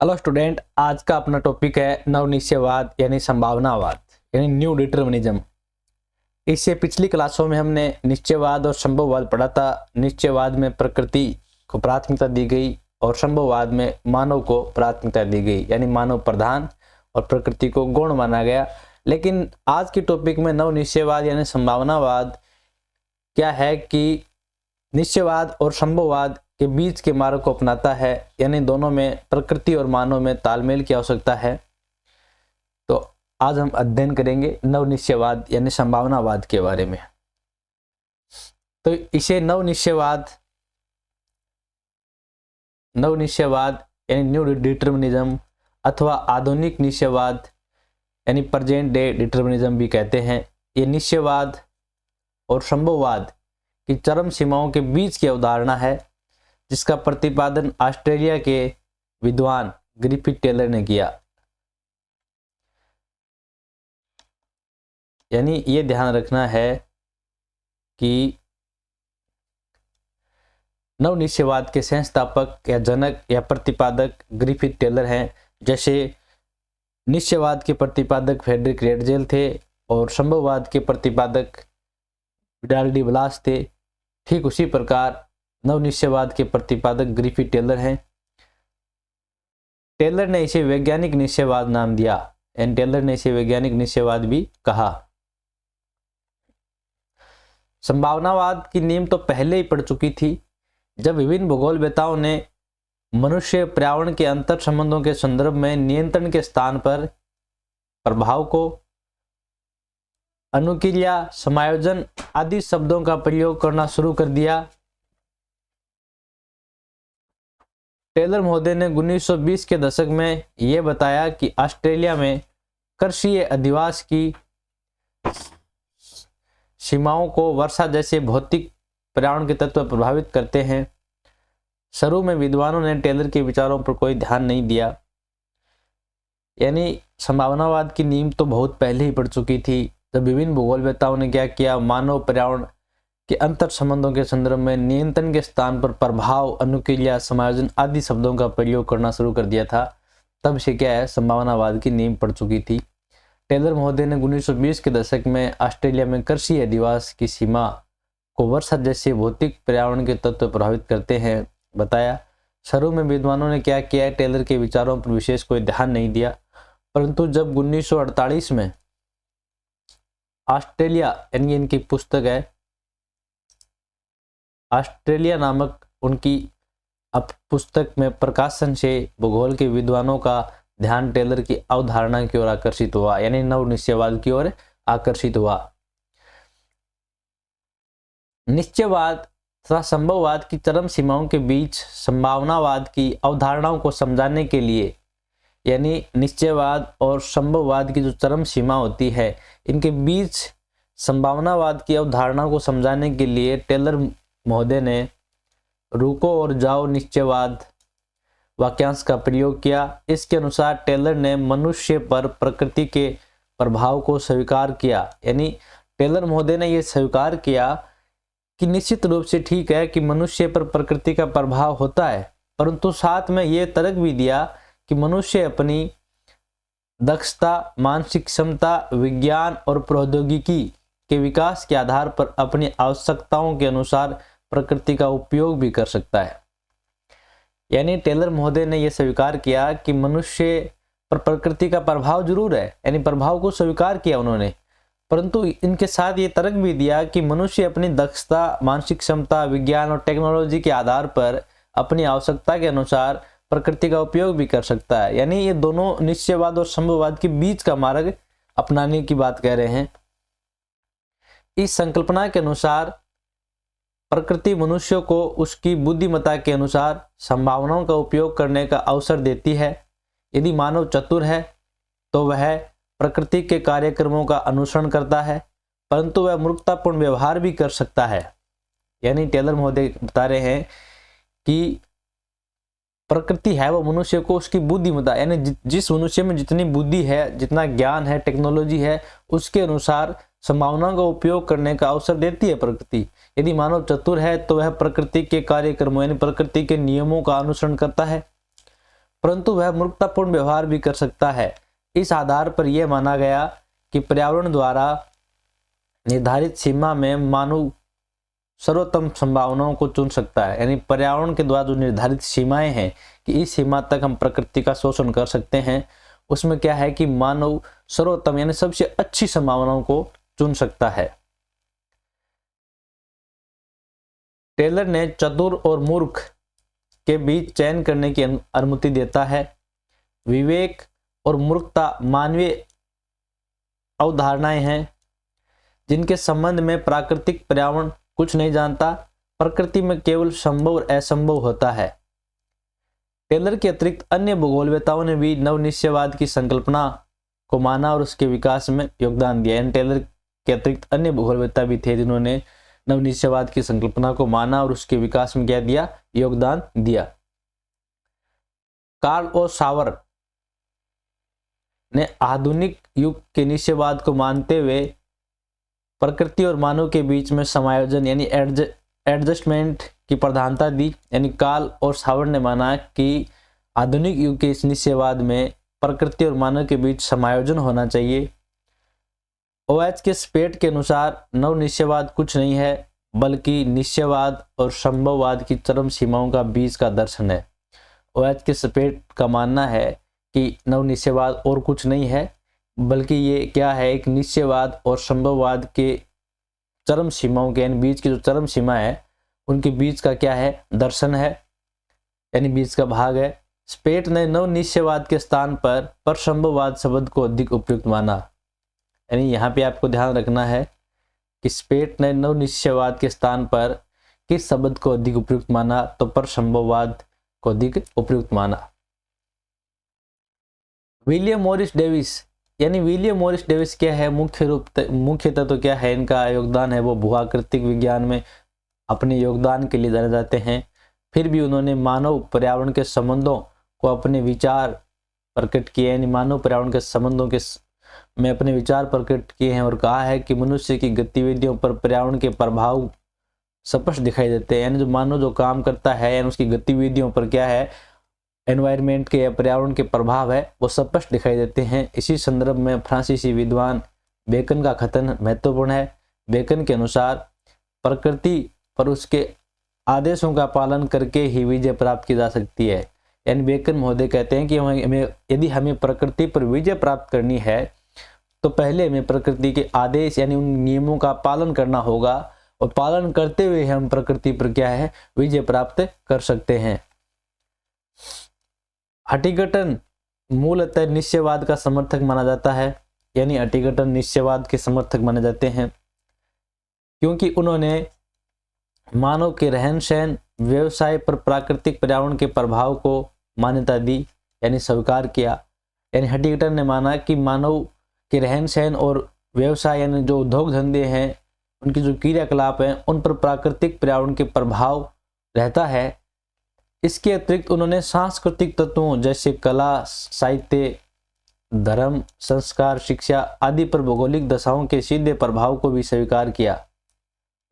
Hello student, आज का अपना टॉपिक है नवनिश्चयवाद यानी संभावनावाद यानी न्यू डिटर्मिनिज्म। इससे पिछली क्लासों में हमने निश्चयवाद और संभववाद पढ़ा था। निश्चयवाद में प्रकृति को प्राथमिकता दी गई और संभववाद में मानव को प्राथमिकता दी गई, यानी मानव प्रधान और प्रकृति को गौण माना गया। लेकिन आज के टॉपिक में नवनिश्चयवाद यानी संभावनावाद क्या है कि निश्चयवाद और संभववाद के बीच के मार्ग को अपनाता है, यानी दोनों में प्रकृति और मानव में तालमेल की आवश्यकता है। तो आज हम अध्ययन करेंगे नवनिश्चयवाद यानी संभावनावाद के बारे में। तो इसे नवनिश्चयवाद यानी न्यू डिटर्मिनिज्म अथवा आधुनिक निश्चयवाद यानी प्रेजेंट डे डिटर्मिनिज्म भी कहते हैं। ये निश्चयवाद और संभववाद की चरम सीमाओं के बीच की अवधारणा है, जिसका प्रतिपादन ऑस्ट्रेलिया के विद्वान ग्रिफिथ टेलर ने किया। यानी ये ध्यान रखना है कि नवनिश्चयवाद के संस्थापक या जनक या प्रतिपादक ग्रिफिथ टेलर हैं। जैसे निश्चयवाद के प्रतिपादक फ्रेडरिक रेडजेल थे और संभववाद के प्रतिपादक विडाल डी ब्लास थे, ठीक उसी प्रकार नवनिश्चयवाद के प्रतिपादक ग्रिफिथ टेलर हैं। टेलर ने इसे वैज्ञानिक निश्चयवाद नाम दिया एंड टेलर ने इसे वैज्ञानिक निश्चयवाद भी कहा। संभावनावाद की नींव तो पहले ही पड़ चुकी थी, जब विभिन्न भूगोलवेताओं ने मनुष्य पर्यावरण के अंतर संबंधों के संदर्भ में नियंत्रण के स्थान पर प्रभाव को अनुक्रिया, समायोजन आदि शब्दों का प्रयोग करना शुरू कर दिया। टेलर महोदय ने 1920 के दशक में यह बताया कि ऑस्ट्रेलिया में कृषि अधिवास की सीमाओं को वर्षा जैसे भौतिक पर्यावरण के तत्व प्रभावित करते हैं। शुरू में विद्वानों ने टेलर के विचारों पर कोई ध्यान नहीं दिया। यानी संभावनावाद की नींव तो बहुत पहले ही पड़ चुकी थी, जब विभिन्न भूगोलवेताओं ने क्या किया, मानव पर्यावरण के अंतर संबंधों के संदर्भ में नियंत्रण के स्थान पर प्रभाव, अनुक्रिया, समायोजन आदि शब्दों का प्रयोग करना शुरू कर दिया था। तब से क्या है, संभावनावाद की नींव पड़ चुकी थी। टेलर महोदय ने 1920 के दशक में ऑस्ट्रेलिया में कृषि अधिवास की सीमा को वर्षा जैसे भौतिक पर्यावरण के तत्व प्रभावित करते हैं बताया। शुरू में विद्वानों ने क्या किया, टेलर के विचारों पर विशेष कोई ध्यान नहीं दिया, परंतु जब 1948 में ऑस्ट्रेलिया यानी इनकी पुस्तक है ऑस्ट्रेलिया नामक उनकी अब पुस्तक में प्रकाशन से भूगोल के विद्वानों का ध्यान टेलर की अवधारणा की ओर आकर्षित हुआ, यानी नवनिश्चयवाद की ओर आकर्षित हुआ। निश्चयवाद तथा संभववाद की चरम सीमाओं के बीच संभावनावाद की अवधारणाओं को समझाने के लिए, यानी निश्चयवाद और संभववाद की जो चरम सीमा होती है, इनके बीच संभावनावाद की अवधारणा को समझाने के लिए टेलर महोदय ने रुको और जाओ निश्चयवाद वाक्यांश का प्रयोग किया। इसके अनुसार टेलर ने मनुष्य पर प्रकृति के प्रभाव को स्वीकार किया। यानी टेलर महोदय ने यह स्वीकार किया कि निश्चित रूप से ठीक है कि मनुष्य पर प्रकृति का प्रभाव होता है, परंतु साथ में यह तर्क भी दिया कि मनुष्य अपनी दक्षता, मानसिक क्षमता, विज्ञान और प्रौद्योगिकी के विकास के आधार पर अपनी आवश्यकताओं के अनुसार प्रकृति का उपयोग भी कर सकता है। यानी टेलर महोदय ने यह स्वीकार किया कि मनुष्य पर प्रकृति का प्रभाव जरूर है, यानी प्रभाव को स्वीकार किया उन्होंने, परंतु इनके साथ ये तर्क भी दिया कि मनुष्य अपनी दक्षता, मानसिक क्षमता, विज्ञान और टेक्नोलॉजी के आधार पर अपनी आवश्यकता के अनुसार प्रकृति का उपयोग भी कर सकता है। यानी ये दोनों निश्चयवाद और संभववाद के बीच का मार्ग अपनाने की बात कह रहे हैं। इस संकल्पना के अनुसार प्रकृति मनुष्य को उसकी बुद्धिमत्ता के अनुसार संभावनाओं का उपयोग करने का अवसर देती है। यदि मानव चतुर है तो वह प्रकृति के कार्यक्रमों का अनुसरण करता है, परंतु वह मूर्खतापूर्ण व्यवहार भी कर सकता है। यानी टेलर महोदय बता रहे हैं कि प्रकृति है वो मनुष्य को उसकी बुद्धिमत्ता, यानी जिस मनुष्य में जितनी बुद्धि है, जितना ज्ञान है, टेक्नोलॉजी है, उसके अनुसार संभावनाओं का उपयोग करने का अवसर देती है प्रकृति। यदि मानव चतुर है तो वह प्रकृति के कार्यक्रमों यानी प्रकृति के नियमों का अनुसरण करता है, परंतु वह मूर्खतापूर्ण व्यवहार भी कर सकता है। इस आधार पर यह माना गया कि पर्यावरण द्वारा निर्धारित सीमा में मानव सर्वोत्तम संभावनाओं को चुन सकता है। यानी पर्यावरण के द्वारा जो निर्धारित सीमाएं हैं कि इस सीमा तक हम प्रकृति का शोषण कर सकते हैं, उसमें क्या है कि मानव सर्वोत्तम यानी सबसे अच्छी संभावनाओं को चुन सकता है। टेलर ने चतुर और मूर्ख के बीच चयन करने की अनुमति देता है। विवेक और मूर्खता मानवीय अवधारणाएं हैं जिनके संबंध में प्राकृतिक पर्यावरण कुछ नहीं जानता। प्रकृति में केवल संभव और असंभव होता है। टेलर के अतिरिक्त अन्य भूगोलवेताओं ने भी नवनिश्चयवाद की संकल्पना को माना और उसके विकास में योगदान दिया। यानी टेलर के अतिरिक्त अन्य भूगोलवेता भी थे जिन्होंने नवनिश्चयवाद की संकल्पना को माना और उसके विकास में क्या दिया, योगदान दिया। कार्ल और सावर ने आधुनिक युग के निश्चयवाद को मानते हुए प्रकृति और मानव के बीच में समायोजन यानी एडजस्टमेंट की प्रधानता दी। यानी कार्ल और सावर ने माना कि आधुनिक युग के इस निश्चयवाद में प्रकृति और मानव के बीच समायोजन होना चाहिए। OH के स्पेट के अनुसार नव निश्चयवाद कुछ नहीं है बल्कि निश्चयवाद और संभववाद की चरम सीमाओं का बीच का दर्शन है। OH के स्पेट का मानना है कि नव निश्चयवाद और कुछ नहीं है बल्कि ये क्या है, एक निश्चयवाद और संभववाद के चरम सीमाओं के यानी बीच की जो चरम सीमा है उनके बीच का क्या है, दर्शन है, यानी बीच का भाग है। स्पेट ने नव निश्चयवाद के स्थान पर संभववाद शब्द को अधिक उपयुक्त माना। यानी यहाँ पे आपको ध्यान रखना है कि स्पेट ने नव निश्चयवाद के स्थान पर किस शब्द को अधिक उपयुक्त माना, तो पर संभववाद को अधिक उपयुक्त माना। विलियम मॉरिस डेविस यानी विलियम मॉरिस डेविस क्या है, मुख्यतः तो क्या है इनका योगदान है वो भूआकृतिक विज्ञान में अपने योगदान के लिए जाने जाते हैं। फिर भी उन्होंने मानव पर्यावरण के संबंधों को अपने विचार प्रकट किए, यानी मानव पर्यावरण के संबंधों के में अपने विचार प्रकट किए हैं और कहा है कि मनुष्य की गतिविधियों पर पर्यावरण के प्रभाव स्पष्ट दिखाई देते हैं। यानी जो मानव जो काम करता है यानी उसकी गतिविधियों पर क्या है, एनवायरनमेंट के या पर्यावरण के प्रभाव है वो स्पष्ट दिखाई देते हैं। इसी संदर्भ में फ्रांसीसी विद्वान बेकन का कथन महत्वपूर्ण है। बेकन के अनुसार प्रकृति पर उसके आदेशों का पालन करके ही विजय प्राप्त की जा सकती है। यानी बेकन महोदय कहते हैं कि यदि हमें प्रकृति पर विजय प्राप्त करनी है तो पहले हमें प्रकृति के आदेश यानी उन नियमों का पालन करना होगा और पालन करते हुए हम प्रकृति पर क्या है, विजय प्राप्त कर सकते हैं। हटिगटन मूलतः निश्चयवाद का समर्थक माना जाता है। यानी हटिगटन निश्चयवाद के समर्थक माने जाते हैं क्योंकि उन्होंने मानव के रहन सहन व्यवसाय पर प्राकृतिक पर्यावरण के प्रभाव को मान्यता दी यानी स्वीकार किया। यानी हटिगटन ने माना कि मानव के रहन सहन और व्यवसाय यानी जो उद्योग धंधे हैं उनकी जो क्रियाकलाप हैं उन पर प्राकृतिक पर्यावरण के प्रभाव रहता है। इसके अतिरिक्त उन्होंने सांस्कृतिक तत्वों जैसे कला, साहित्य, धर्म, संस्कार, शिक्षा आदि पर भौगोलिक दशाओं के सीधे प्रभाव को भी स्वीकार किया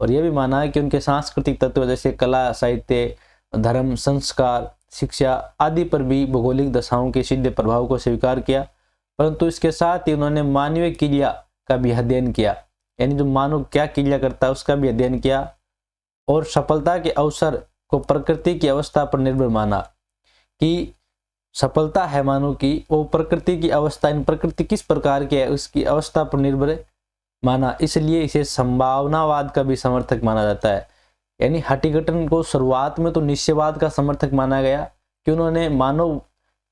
और यह भी माना है कि उनके सांस्कृतिक तत्व जैसे कला, साहित्य, धर्म, संस्कार, शिक्षा आदि पर भी भौगोलिक दशाओं के सीधे प्रभाव को स्वीकार किया। परंतु इसके साथ ही उन्होंने मानवीय क्रिया का भी अध्ययन किया। यानी जो मानव क्या क्रिया करता है उसका भी अध्ययन किया और सफलता के अवसर को प्रकृति की अवस्था पर निर्भर माना कि सफलता है मानव की वो प्रकृति की अवस्था, इन प्रकृति किस प्रकार की है उसकी अवस्था पर निर्भर माना। इसलिए इसे संभावनावाद का भी समर्थक माना जाता है। यानी हटिगटन को शुरुआत में तो निश्चयवाद का समर्थक माना गया कि उन्होंने मानव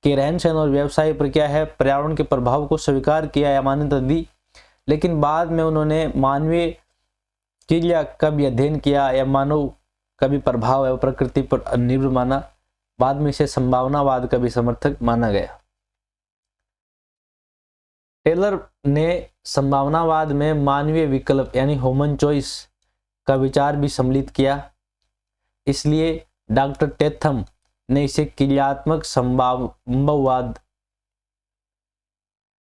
के रहन सहन और व्यवसाय पर क्या है, पर्यावरण के प्रभाव को स्वीकार किया या मान्यता दी, लेकिन बाद में उन्होंने मानवीय क्रिया का भी अध्ययन किया या मानव का भी प्रभाव है प्रकृति पर निर्भर माना। बाद में इसे संभावनावाद का भी समर्थक माना गया। टेलर ने संभावनावाद में मानवीय विकल्प यानी ह्यूमन चॉइस का विचार भी सम्मिलित किया। इसलिए डॉक्टर टेथम ने इसे क्रियात्मक संभाववाद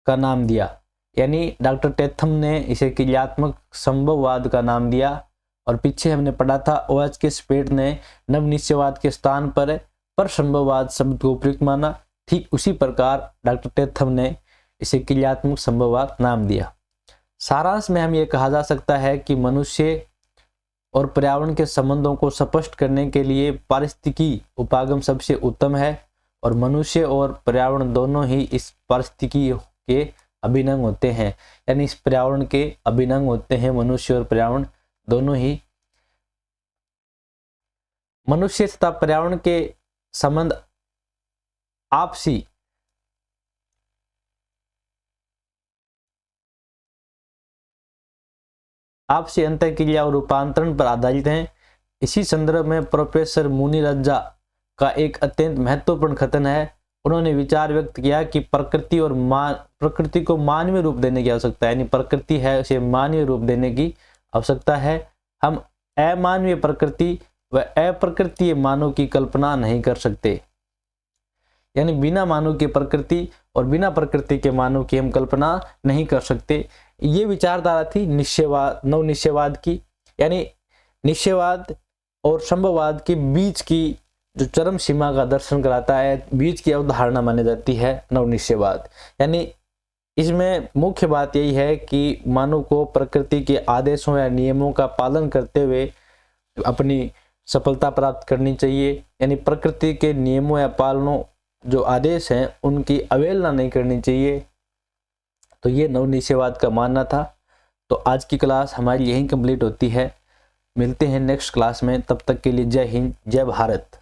का नाम दिया। यानी डॉक्टर टेथम ने इसे क्रियात्मक संभववाद का नाम दिया। और पीछे हमने पढ़ा था OH के स्पेट ने नवनिश्चयवाद के स्थान पर संभववाद शब्द को उपयुक्त माना। ठीक उसी प्रकार डॉक्टर टेथम ने इसे क्रियात्मक संभववाद नाम दिया। सारांश में हम ये कहा जा सकता है कि मनुष्य और पर्यावरण के संबंधों को स्पष्ट करने के लिए पारिस्थितिकी उपागम सबसे उत्तम है, और मनुष्य और पर्यावरण दोनों ही इस पारिस्थितिकी के अभिन्न होते हैं, यानी इस पर्यावरण के अभिन्न होते हैं। मनुष्य और पर्यावरण दोनों ही, मनुष्य तथा पर्यावरण के संबंध आपसी अंतःक्रिया और रूपांतरण पर आधारित हैं। इसी संदर्भ में प्रोफेसर मुनिरज्जा का एक अत्यंत महत्वपूर्ण कथन है। उन्होंने विचार व्यक्त किया कि प्रकृति को मानवीय रूप देने की आवश्यकता है, यानी प्रकृति है उसे मानवीय रूप देने की आवश्यकता है। हम अमानवीय प्रकृति व अप्रकृतीय मानव की कल्पना नहीं कर सकते, यानी बिना मानव की प्रकृति और बिना प्रकृति के मानव की हम कल्पना नहीं कर सकते। ये विचारधारा थी निश्चयवाद, नव निश्चयवाद की, यानी निश्चयवाद और संभववाद के बीच की जो चरम सीमा का दर्शन कराता है, बीच की अवधारणा मानी जाती है नव निश्चयवाद। यानी इसमें मुख्य बात यही है कि मानव को प्रकृति के आदेशों या नियमों का पालन करते हुए अपनी सफलता प्राप्त करनी चाहिए, यानी प्रकृति के नियमों या पालनों जो आदेश हैं उनकी अवहेलना नहीं करनी चाहिए। तो ये नव निश्चयवाद का मानना था। तो आज की क्लास हमारी यहीं कंप्लीट होती है। मिलते हैं नेक्स्ट क्लास में, तब तक के लिए जय हिंद, जय भारत।